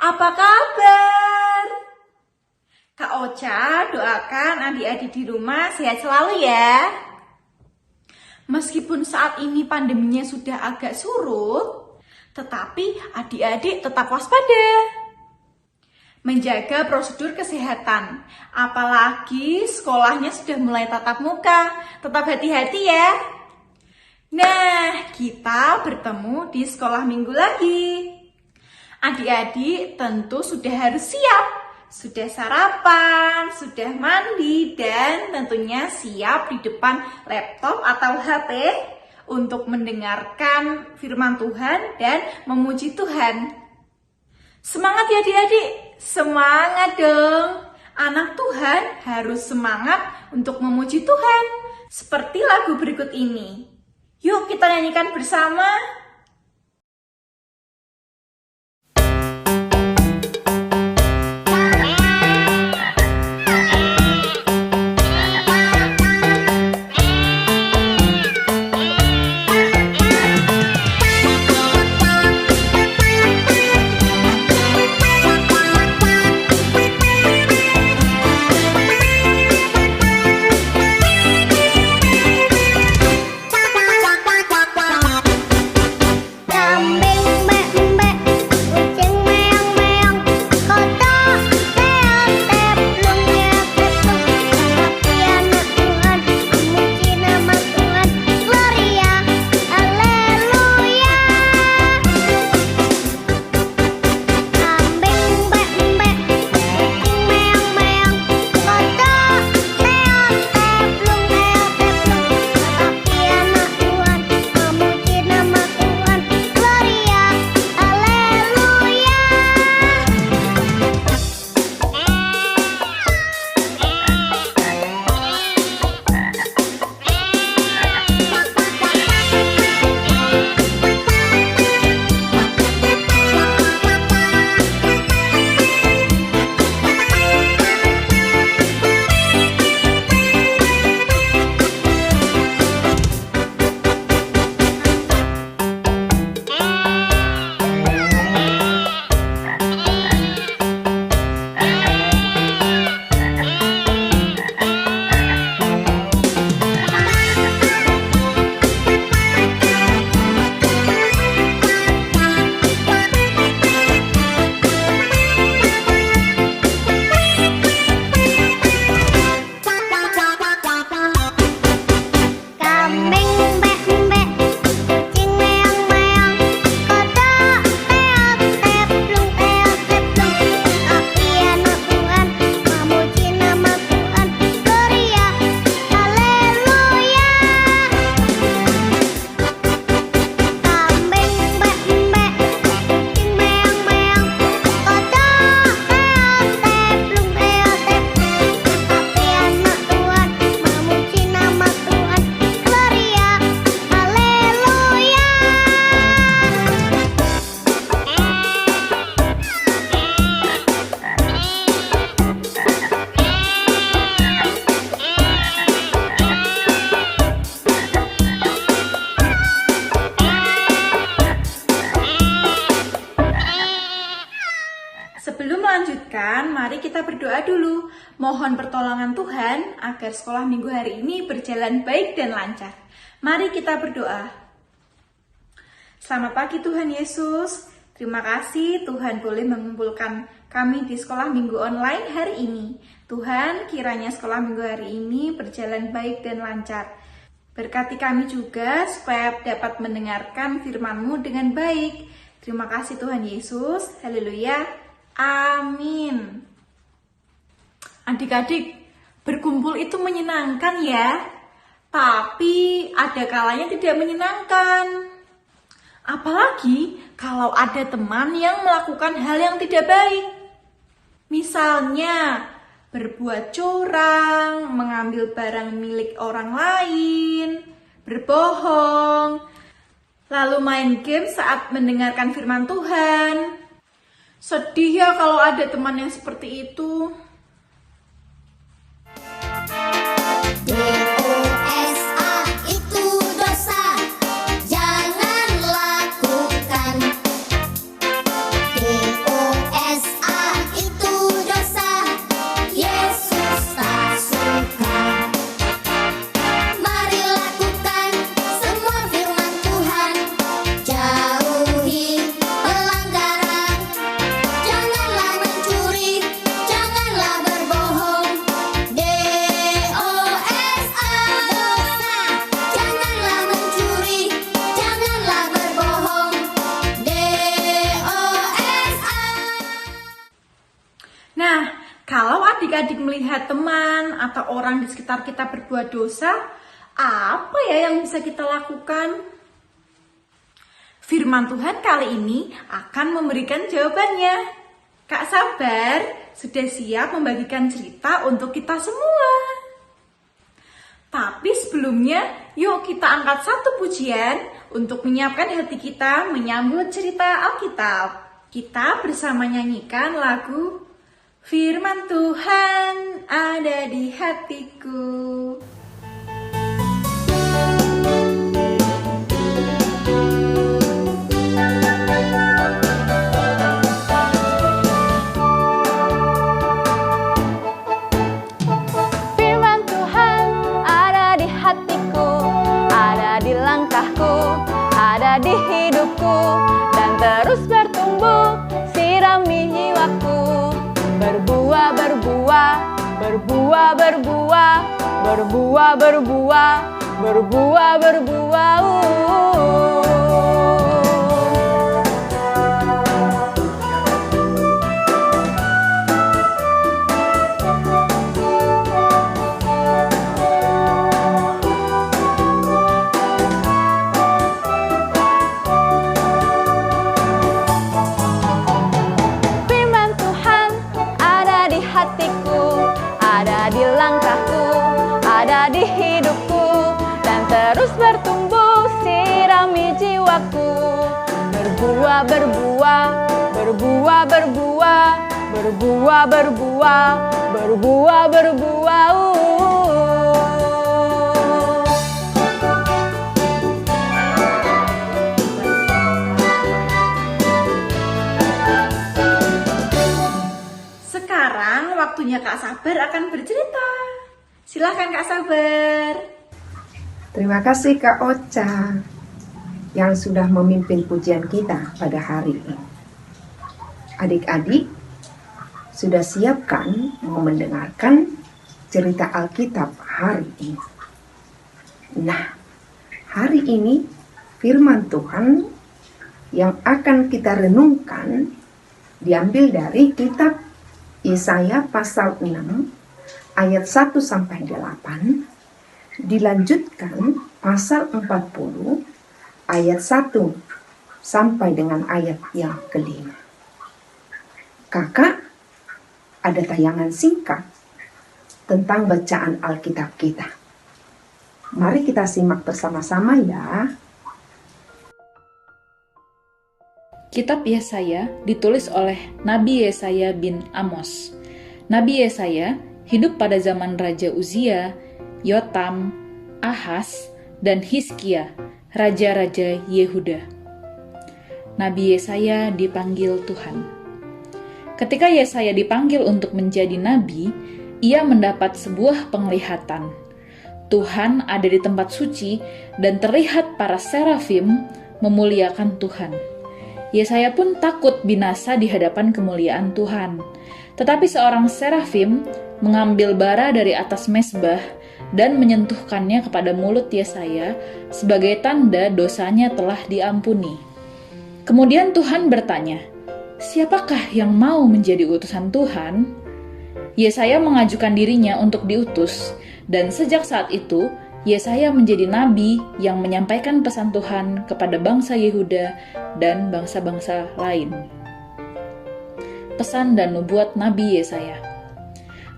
Apa kabar? Kak Ocha doakan adik-adik di rumah sehat selalu ya. Meskipun saat ini pandeminya sudah agak surut, tetapi adik-adik tetap waspada. Menjaga prosedur kesehatan, apalagi sekolahnya sudah mulai tatap muka. Tetap hati-hati ya. Nah, kita bertemu di sekolah minggu lagi. Adik-adik tentu sudah harus siap, sudah sarapan, sudah mandi, dan tentunya siap di depan laptop atau HP untuk mendengarkan firman Tuhan dan memuji Tuhan. Semangat ya adik-adik, semangat dong. Anak Tuhan harus semangat untuk memuji Tuhan. Seperti lagu berikut ini. Yuk kita nyanyikan bersama. Sebelum melanjutkan, mari kita berdoa dulu. Mohon pertolongan Tuhan agar sekolah minggu hari ini berjalan baik dan lancar. Mari kita berdoa. Selamat pagi Tuhan Yesus. Terima kasih Tuhan boleh mengumpulkan kami di sekolah minggu online hari ini. Tuhan, kiranya sekolah minggu hari ini berjalan baik dan lancar. Berkati kami juga supaya dapat mendengarkan firman-Mu dengan baik. Terima kasih Tuhan Yesus. Haleluya. Amin. Adik-adik, berkumpul itu menyenangkan ya, tapi ada kalanya tidak menyenangkan. Apalagi kalau ada teman yang melakukan hal yang tidak baik. Misalnya, berbuat curang, mengambil barang milik orang lain, berbohong, lalu main game saat mendengarkan firman Tuhan. Sedih ya kalau ada teman yang seperti itu. DOSA itu dosa, jangan lakukan. DOSA adik-adik melihat teman atau orang di sekitar kita berbuat dosa, apa ya yang bisa kita lakukan? Firman Tuhan kali ini akan memberikan jawabannya. Kak Sabar sudah siap membagikan cerita untuk kita semua. Tapi sebelumnya, yuk kita angkat satu pujian untuk menyiapkan hati kita menyambut cerita Alkitab. Kita bersama nyanyikan lagu Firman Tuhan ada di hatiku. Firman Tuhan ada di hatiku, ada di langkahku, ada di hidupku, dan terus bertumbuh, sirami jiwaku. Berbuah, berbuah, berbuah, berbuah, berbuah, berbuah, berbuah, berbuah. Firman Tuhan ada di hatiku, ada di langkahku, ada di hidupku, dan terus bertumbuh, sirami jiwaku. Berbuah, berbuah, berbuah, berbuah, berbuah, berbuah, berbuah, berbuah. Sekarang waktunya Kak Sabar akan bercerita. Silahkan Kak Sabar. Terima kasih Kak Ocha yang sudah memimpin pujian kita pada hari ini. Adik-adik, sudah siapkan mau mendengarkan cerita Alkitab hari ini? Nah, hari ini firman Tuhan yang akan kita renungkan diambil dari kitab Yesaya pasal 6 ayat 1 sampai 8, dilanjutkan pasal 40 ayat 1 sampai dengan ayat yang kelima. Kakak, ada tayangan singkat tentang bacaan Alkitab kita. Mari kita simak bersama-sama ya. Kitab Yesaya ditulis oleh Nabi Yesaya bin Amos. Nabi Yesaya hidup pada zaman Raja Uzia, Yotam, Ahaz, dan Hizkia, raja-raja Yehuda. Nabi Yesaya dipanggil Tuhan. Ketika Yesaya dipanggil untuk menjadi nabi, ia mendapat sebuah penglihatan. Tuhan ada di tempat suci dan terlihat para serafim memuliakan Tuhan. Yesaya pun takut binasa di hadapan kemuliaan Tuhan. Tetapi seorang serafim mengambil bara dari atas mezbah dan menyentuhkannya kepada mulut Yesaya sebagai tanda dosanya telah diampuni. Kemudian Tuhan bertanya, "Siapakah yang mau menjadi utusan Tuhan?" Yesaya mengajukan dirinya untuk diutus, dan sejak saat itu Yesaya menjadi nabi yang menyampaikan pesan Tuhan kepada bangsa Yehuda dan bangsa-bangsa lain. Pesan dan nubuat Nabi Yesaya.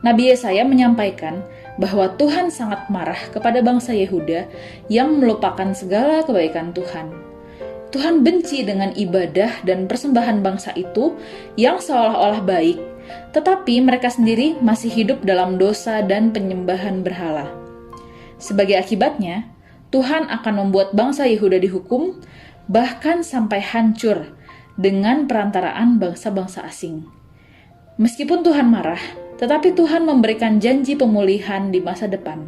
Nabi Yesaya menyampaikan bahwa Tuhan sangat marah kepada bangsa Yehuda yang melupakan segala kebaikan Tuhan. Tuhan benci dengan ibadah dan persembahan bangsa itu yang seolah-olah baik, tetapi mereka sendiri masih hidup dalam dosa dan penyembahan berhala. Sebagai akibatnya, Tuhan akan membuat bangsa Yehuda dihukum, bahkan sampai hancur dengan perantaraan bangsa-bangsa asing. Meskipun Tuhan marah, tetapi Tuhan memberikan janji pemulihan di masa depan.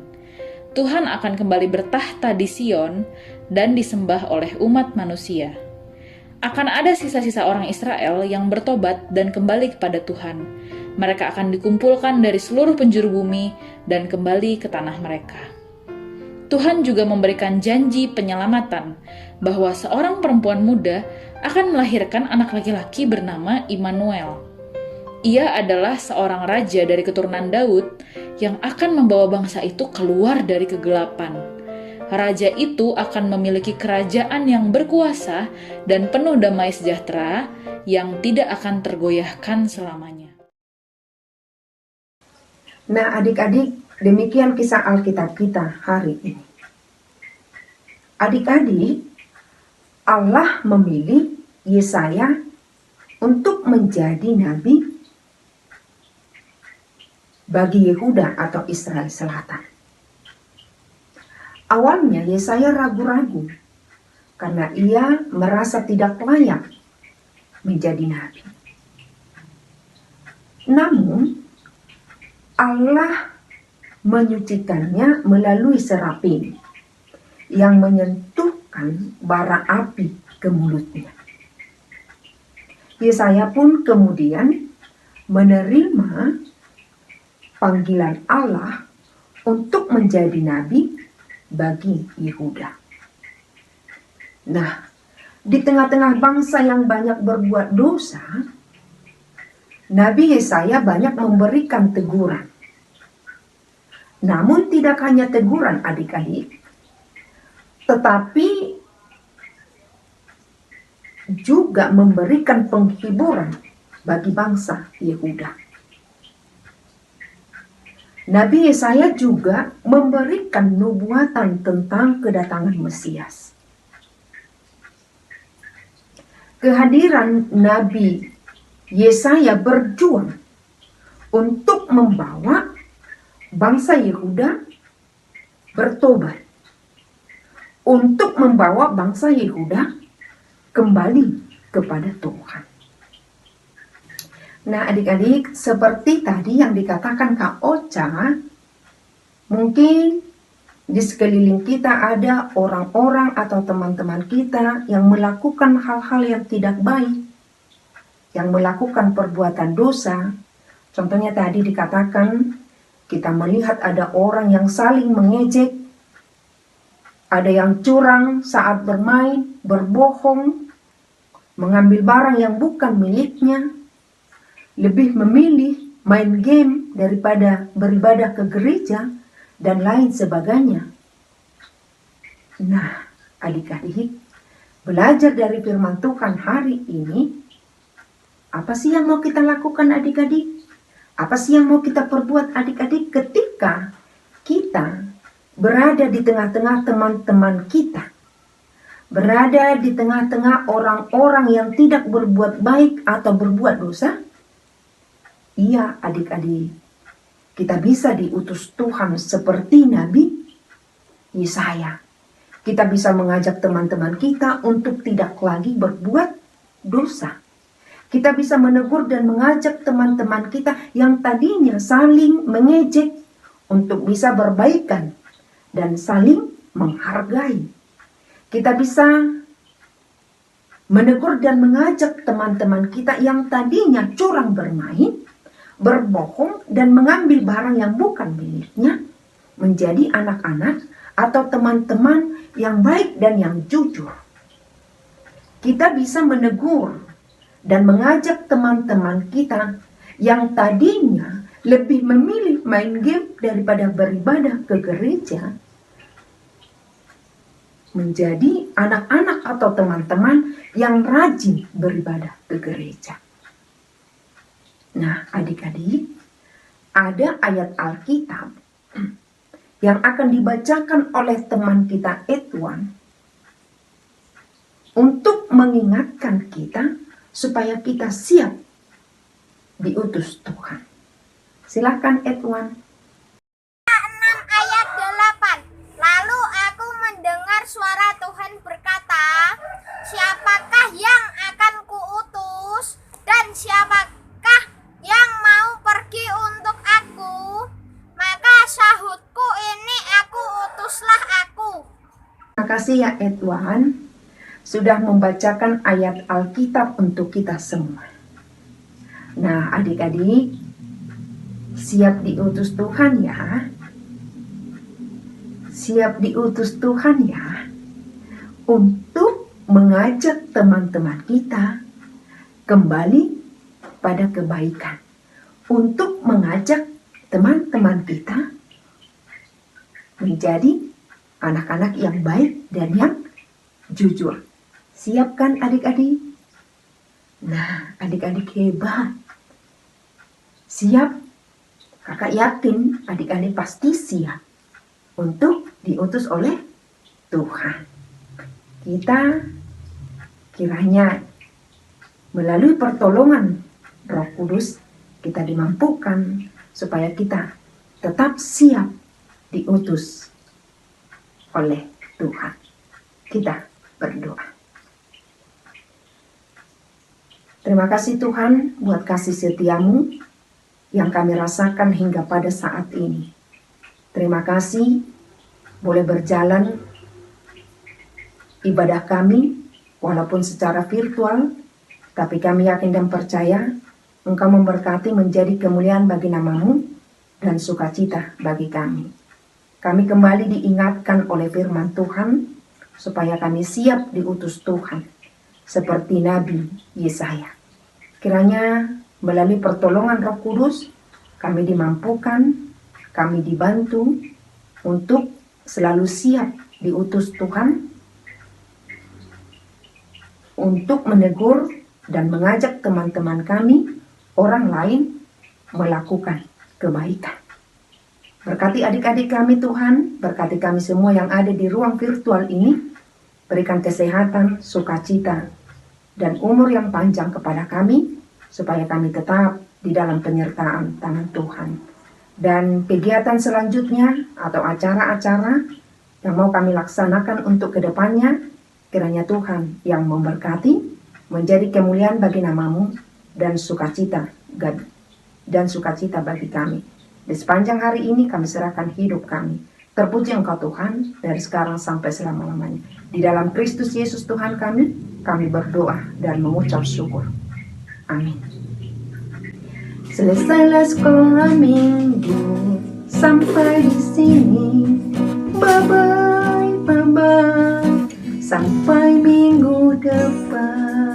Tuhan akan kembali bertahta di Sion dan disembah oleh umat manusia. Akan ada sisa-sisa orang Israel yang bertobat dan kembali kepada Tuhan. Mereka akan dikumpulkan dari seluruh penjuru bumi dan kembali ke tanah mereka. Tuhan juga memberikan janji penyelamatan bahwa seorang perempuan muda akan melahirkan anak laki-laki bernama Immanuel. Ia adalah seorang raja dari keturunan Daud yang akan membawa bangsa itu keluar dari kegelapan. Raja itu akan memiliki kerajaan yang berkuasa dan penuh damai sejahtera yang tidak akan tergoyahkan selamanya. Nah, adik-adik, demikian kisah Alkitab kita hari ini. Adik-adik, Allah memilih Yesaya untuk menjadi nabi bagi Yehuda atau Israel Selatan. Awalnya Yesaya ragu-ragu karena ia merasa tidak layak menjadi nabi. Namun Allah menyucikannya melalui serafim yang menyentuhkan bara api ke mulutnya. Yesaya pun kemudian menerima panggilan Allah untuk menjadi nabi bagi Yehuda. Nah, di tengah-tengah bangsa yang banyak berbuat dosa, Nabi Yesaya banyak memberikan teguran. Namun tidak hanya teguran adik-adik, tetapi juga memberikan penghiburan bagi bangsa Yehuda. Nabi Yesaya juga memberikan nubuatan tentang kedatangan Mesias. Kehadiran Nabi Yesaya berjuang untuk membawa bangsa Yehuda bertobat, untuk membawa bangsa Yehuda kembali kepada Tuhan. Nah, adik-adik, seperti tadi yang dikatakan Kak Ocha, mungkin di sekeliling kita ada orang-orang atau teman-teman kita yang melakukan hal-hal yang tidak baik, yang melakukan perbuatan dosa. Contohnya tadi dikatakan, kita melihat ada orang yang saling mengejek, ada yang curang saat bermain, berbohong, mengambil barang yang bukan miliknya, lebih memilih main game daripada beribadah ke gereja, dan lain sebagainya. Nah, adik-adik, belajar dari firman Tuhan hari ini, apa sih yang mau kita lakukan adik-adik? Apa sih yang mau kita perbuat adik-adik ketika kita berada di tengah-tengah teman-teman kita? Berada di tengah-tengah orang-orang yang tidak berbuat baik atau berbuat dosa? Iya adik-adik, kita bisa diutus Tuhan seperti Nabi Yesaya. Kita bisa mengajak teman-teman kita untuk tidak lagi berbuat dosa. Kita bisa menegur dan mengajak teman-teman kita yang tadinya saling mengejek untuk bisa berbaikan dan saling menghargai. Kita bisa menegur dan mengajak teman-teman kita yang tadinya curang bermain, berbohong, dan mengambil barang yang bukan miliknya, menjadi anak-anak atau teman-teman yang baik dan yang jujur. Kita bisa menegur dan mengajak teman-teman kita yang tadinya lebih memilih main game daripada beribadah ke gereja, menjadi anak-anak atau teman-teman yang rajin beribadah ke gereja. Nah, adik-adik, ada ayat Alkitab yang akan dibacakan oleh teman kita Edwan untuk mengingatkan kita supaya kita siap diutus Tuhan. Silakan Edwan. 6 ayat 8. Lalu aku mendengar suara Tuhan berkata, siapakah yang akan kuutus dan siapakah yang mau pergi untuk aku? Maka sahutku, ini aku, utuslah aku. Terima kasih ya Edwan sudah membacakan ayat Alkitab untuk kita semua. Nah, adik-adik, siap diutus Tuhan ya. Siap diutus Tuhan ya, untuk mengajak teman-teman kita kembali pada kebaikan. untuk mengajak teman-teman kita menjadi anak-anak yang baik dan yang jujur. Siap kan adik-adik? Nah, adik-adik hebat. Siap? Kakak yakin adik-adik pasti siap untuk diutus oleh Tuhan. Kita kiranya melalui pertolongan Roh Kudus kita dimampukan supaya kita tetap siap diutus oleh Tuhan. Kita berdoa. Terima kasih Tuhan buat kasih setiamu yang kami rasakan hingga pada saat ini. Terima kasih boleh berjalan ibadah kami walaupun secara virtual, tapi kami yakin dan percaya Engkau memberkati menjadi kemuliaan bagi namamu dan sukacita bagi kami. Kami kembali diingatkan oleh firman Tuhan supaya kami siap diutus Tuhan seperti Nabi Yesaya. Kiranya melalui pertolongan Roh Kudus kami dimampukan, kami dibantu untuk selalu siap diutus Tuhan untuk menegur dan mengajak teman-teman kami, orang lain, melakukan kebaikan. Berkati adik-adik kami Tuhan, berkati kami semua yang ada di ruang virtual ini, berikan kesehatan, sukacita, dan umur yang panjang kepada kami, supaya kami tetap di dalam penyertaan tangan Tuhan. Dan kegiatan selanjutnya atau acara-acara yang mau kami laksanakan untuk kedepannya, kiranya Tuhan yang memberkati, menjadi kemuliaan bagi namamu, dan sukacita bagi kami. Di sepanjang hari ini kami serahkan hidup kami. Terpuji Engkau Tuhan dari sekarang sampai selama-lamanya. Di dalam Kristus Yesus Tuhan kami berdoa dan mengucap syukur. Amin. Selesailah sekolah minggu sampai di sini. Bye bye, sampai minggu depan.